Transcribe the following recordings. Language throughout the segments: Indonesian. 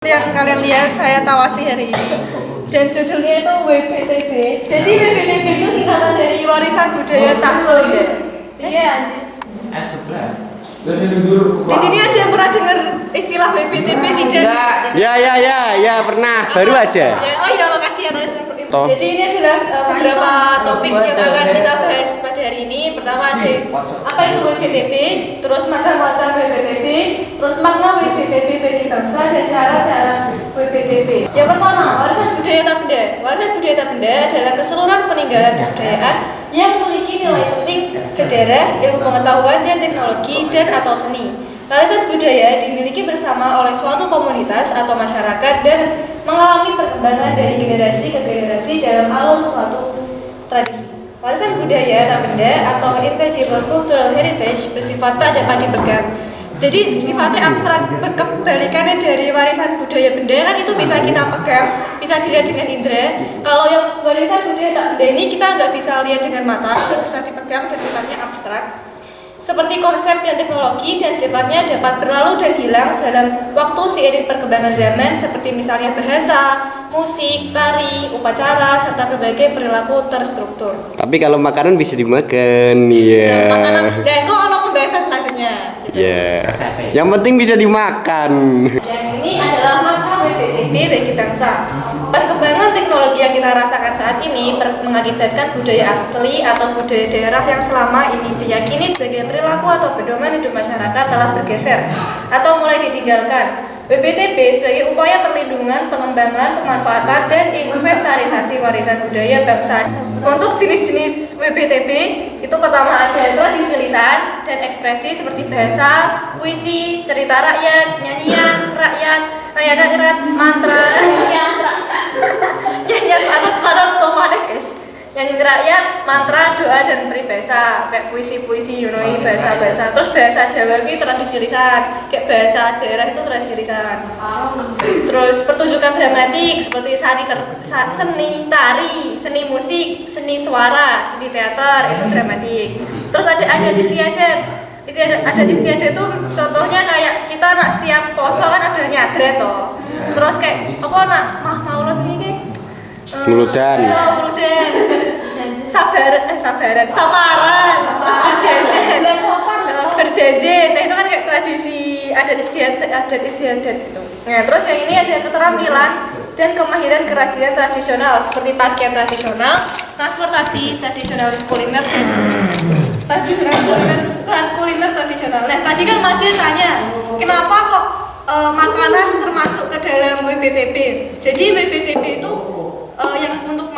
Yang kalian lihat saya tawasi hari ini dan judulnya itu WBTB. Jadi WBTB itu singkatan dari warisan budaya tabloid. Iya anjir. Di sini ada yang pernah dengar istilah WBTB tidak? Ya pernah, baru aja. Oh iya, makasih atas info. Jadi ini adalah beberapa topik yang akan kita bahas pada hari ini. Pertama ada apa itu WBTB, terus macam-macam WBTB, terus makna WBTB bagi bangsa dan cara-cara WBTB. Yang pertama, warisan budaya tak benda. Warisan budaya tak benda adalah keseluruhan peninggalan kebudayaan yang memiliki nilai penting sejarah, ilmu pengetahuan dan teknologi dan atau seni. Warisan budaya dimiliki bersama oleh suatu komunitas atau masyarakat dan mengalami perkembangan dari generasi ke generasi dalam alur suatu tradisi. Warisan budaya tak benda atau intangible cultural heritage bersifat tak dapat dipegang. Jadi sifatnya abstrak, kebalikannya dari warisan budaya benda kan itu bisa kita pegang, bisa dilihat dengan indera. Kalau yang warisan budaya tak benda ini kita nggak bisa lihat dengan mata, nggak bisa dipegang dan sifatnya abstrak. Seperti konsep dan teknologi dan sifatnya dapat berlalu dan hilang dalam waktu seiring perkembangan zaman seperti misalnya bahasa, musik, tari, upacara, serta berbagai perilaku terstruktur. Tapi kalau makanan bisa dimakan, ya. Makanan, dan itu ada pembahasan selanjutnya. Ya. Yang penting bisa dimakan. Yang ini adalah makna WBTB bagi bangsa. Perkembangan teknologi yang kita rasakan saat ini mengakibatkan budaya asli atau budaya daerah yang selama ini diyakini sebagai perilaku atau pedoman hidup masyarakat telah bergeser atau mulai ditinggalkan. WBTB sebagai upaya perlindungan, pengembangan, pemanfaatan, dan inventarisasi warisan budaya bangsa. Untuk jenis-jenis WBTB, itu pertama ada tradisi lisan dan ekspresi seperti bahasa, puisi, cerita rakyat, nyanyian rakyat, mantra, nyanyian panut komane guys. Nyanyian rakyat, mantra, doa dan peribahasa, kayak puisi-puisi, yunoi, bahasa-bahasa. Terus bahasa Jawa itu tradisi lisan, kayak bahasa daerah itu tradisi lisan. Terus pertunjukan dramatik seperti seni tari, seni musik, seni suara, seni teater itu dramatik. Terus ada adat istiadat. Adat istiadat itu contohnya kayak kita nak setiap poso kan ada nyadran toh. Terus kayak apa nak maulud ini Muludan. Saparan, terus berjanjian. Nah itu kan kayak tradisi adat istiadat gitu. Nah terus yang ini ada keterampilan dan kemahiran kerajinan tradisional seperti pakaian tradisional, transportasi tradisional, kuliner dan kuliner tradisional. Nah tadi kan Made tanya kenapa kok makanan termasuk ke dalam WBTB. Jadi WBTB itu yang untuk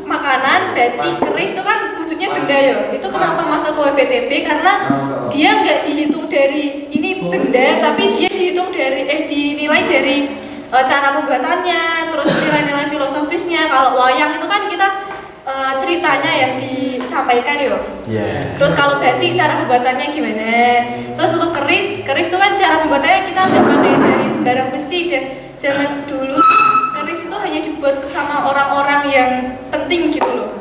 makanan, batik, keris itu kan wujudnya benda ya. Itu kenapa masuk ke WBTB? Karena dia nggak dihitung dari ini benda, tapi dia dihitung dari dinilai dari cara pembuatannya, terus nilai-nilai filosofisnya. Kalau wayang itu kan kita ceritanya ya disampaikan ya. Terus kalau batik cara pembuatannya gimana? Terus untuk keris itu kan cara pembuatannya kita nggak pakai dari sembarang besi dan zaman dulu keris itu hanya dibuat sama orang-orang yang penting gitu loh.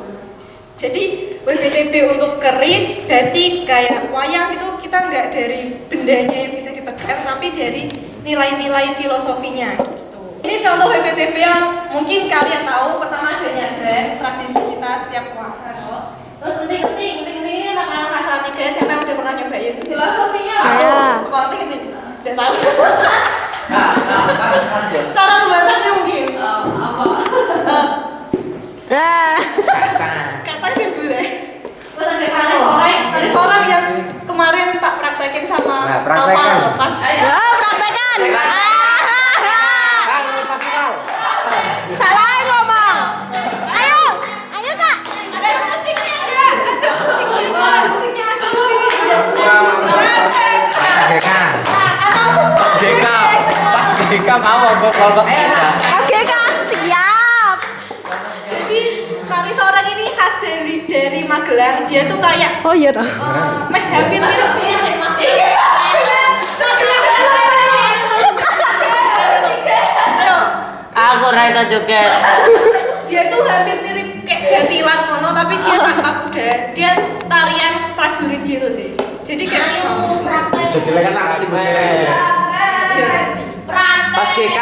Jadi WBTB untuk keris, batik, kayak wayang itu kita nggak dari bendanya yang bisa dipegang, tapi dari nilai-nilai filosofinya gitu. Ini contoh WBTB yang mungkin kalian tahu. Pertama ada nyadran, tradisi kita setiap puasa loh. Terus penting ini makanan khas Salatiga. Siapa yang udah pernah nyobain? Filosofinya apa? Penting nggak tahu. Cara pembuatannya mungkin kacang dan gulai. Terus ada manis oranye yang kemarin tak praktekin sama Nova lepas. Praktekan. Salah ngomong. Ayo Kak. Ada musiknya enggak? Ada musiknya ada sih. Pas GK mau aku kalau pas GK. Mas GK siap. Jadi tari seorang ini khas dari Magelang. Dia tuh kayak Oh iya dah. hampir mirip Aku rasa juga. Dia tuh hampir mirip kayak jatilan ngono tapi dia tanpa kuda. Dia tarian prajurit gitu sih. Jadi kayak Jadilah kan aksi bocah. ya pasti. Pas GK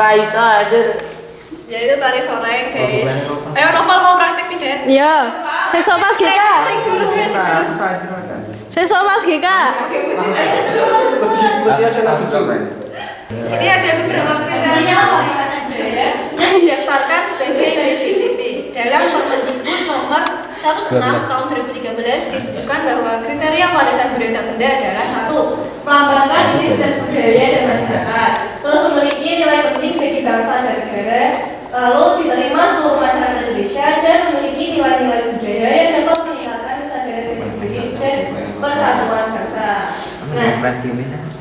Raisa aja. Ya itu tari soreng guys. Ayo Novel mau praktek nih Den? Iya. Sesok Mas Gika. Sing jurus ya, sing jurus. Sesok Mas Gika. Ini ada beberapa kriteria warisan budaya yang didaftarkan sebagai WBTP. Dalam Permendikbud nomor 16 tahun 2013 disebutkan bahwa kriteria warisan budaya tak benda adalah 1. Melambangkan identitas budaya dan masyarakat, terus memiliki nilai penting bagi bangsa dan negara, lalu diterima seluruh masyarakat Indonesia dan memiliki nilai-nilai budaya yang dapat meningkatkan kesadaran civic dan persatuan bangsa. Nah,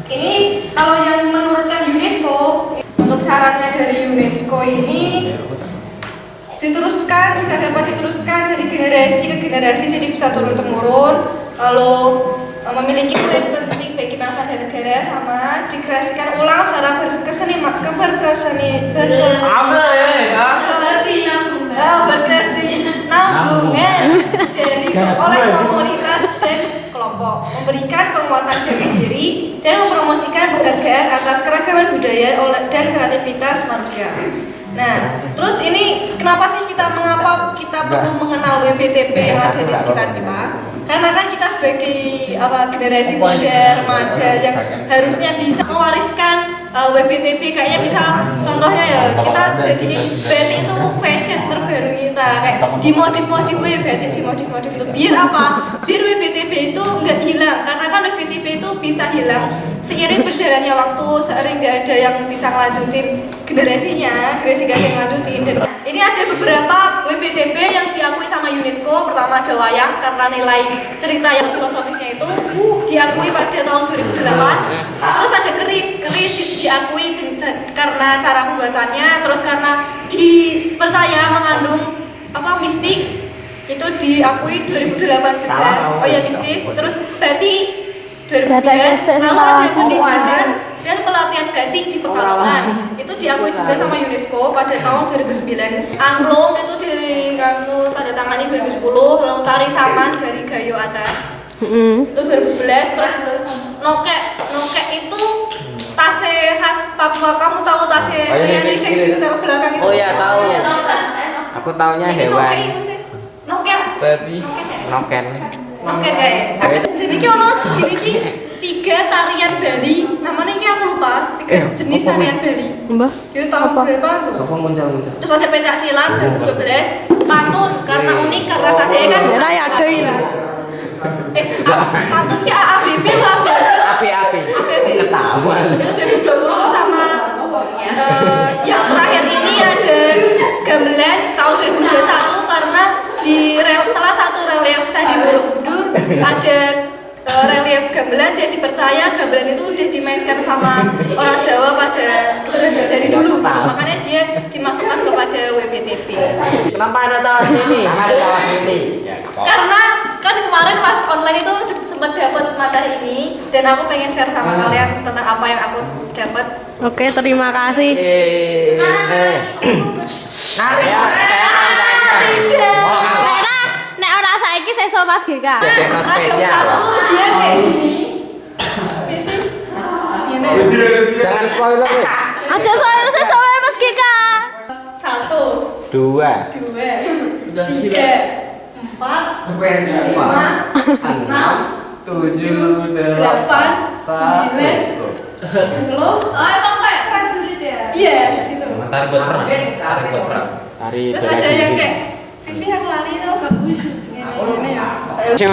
ini kalau yang menurutkan UNESCO, untuk syaratnya dari UNESCO ini diteruskan, bisa dapat diteruskan dari generasi ke generasi, jadi bisa turun temurun, lalu memiliki nilai penting bagi bangsa dan negara, sama dikreasikan ulang secara berkesinambungan oleh komunitas dan kelompok, memberikan penguatan jati diri dan mempromosikan penghargaan atas keragaman budaya dan kreativitas manusia. Nah, terus ini mengapa kita perlu mengenal WBTP yang ada di sekitar kita? Karena kan kita sebagai generasi muda, remaja yang harusnya bisa mewariskan WBTP, kayaknya misal contohnya ya kita jadiin batik itu fashion terbaru kita, kayak dimodif-modif batik, dimodif-modif itu biar apa? Biar WBTP itu nggak hilang, karena kan WBTP itu bisa hilang seiring berjalannya waktu, seiring nggak ada yang bisa ngelanjutin generasinya, generasi nggak ada yang ngelanjutin. Dan ini ada beberapa WBTP yang diakui sama UNESCO. Pertama ada wayang, karena nilai cerita yang filosofisnya itu diakui pada tahun 2008. Terus ada keris diakui karena cara pembuatannya, terus karena dipercaya mengandung mistik, itu diakui 2008 juga. Oh ya, mistis. Terus batik 2009. Lalu ada pendidikan dan pelatihan batik di Pekalongan, itu diakui juga sama UNESCO pada tahun 2009. Angklung itu tanda tangani 2010. Lalu tari saman dari Gayo Aceh itu 2011. Terus nokek itu tase khas Papua. Kamu tahu tase yang di sekitar belakang itu? Oh ya, tahu. Iya, tahu kan? Aku taunya Ini hewan. noken. Noken. Noken kayak. Jadi ki ono siji 3 tarian Bali. Namanya ki aku lupa. 3 jenis tarian Bali. Mbah. Itu tahun berapa tuh? Terus ada pencak silat 2012, pantun karena unik karena sasenya kan. Ora ya ada ini. Pantun ki ABB apa? Api. Ketahuan. Itu jadi 20 sama yang terakhir ini ada gamelan tahun 2021, karena di salah satu relief Candi Borobudur ada relief gamelan. Dia dipercaya gamelan itu udah dimainkan sama orang Jawa dari dulu, gitu. Makanya dia dimasukkan kepada WBTP. Kenapa ada tawas ini? Karena kan kemarin pas online itu sempat dapat materi ini, dan aku pengen share sama kalian tentang apa yang aku dapat. Oke, terima kasih. Nek ora saiki sesuk Mas Gika. Ragam satu dia kayak gini. Biasanya gini. Jangan spoiler ya. Aja soal sesuk Mas Gika. 1, 2 2, 3, 4, 5, 6, 7, 8, 9, 10. Oh, emang kayak prajurit ya? Iya, gitu. Tari buat perang. Tari Terus ada yang kayak fiksi aku lali itu bagus. Ini ya.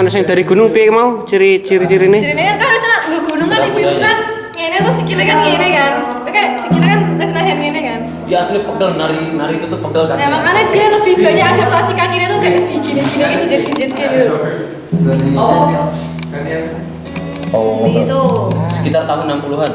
sing dari gunung piye mau ciri-cirine? Cirine kan bisa nggak gunung kan, ibu kan ngene, terus sikile kan ngene kan. Kayak sikile kan wis nahan ngene kan. Ya asli pegel, nari itu tuh pegel kan. Nah, makanya dia lebih banyak adaptasi kakinya tuh kayak di gini-gini, kayak jinjit-jinjit gitu. Oh, Gitu. sekitar tahun 60-an.